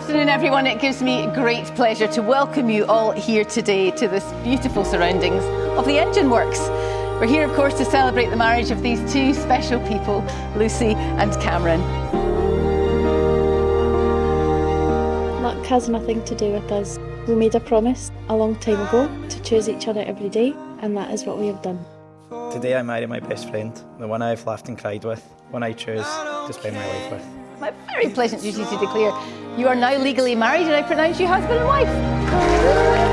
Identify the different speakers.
Speaker 1: afternoon, everyone. It gives me great pleasure to welcome you all here today to this beautiful surroundings of the engine works. We're here, of course, to celebrate the marriage of these two special people, Lucy and Cameron.
Speaker 2: Luck has nothing to do with us. We made a promise a long time ago to choose each other every day, and that is what we have done.
Speaker 3: Today I marry my best friend, the one I've laughed and cried with, one I choose to spend my life with.
Speaker 1: My very pleasant duty to declare you are now legally married, and I pronounce you husband and wife.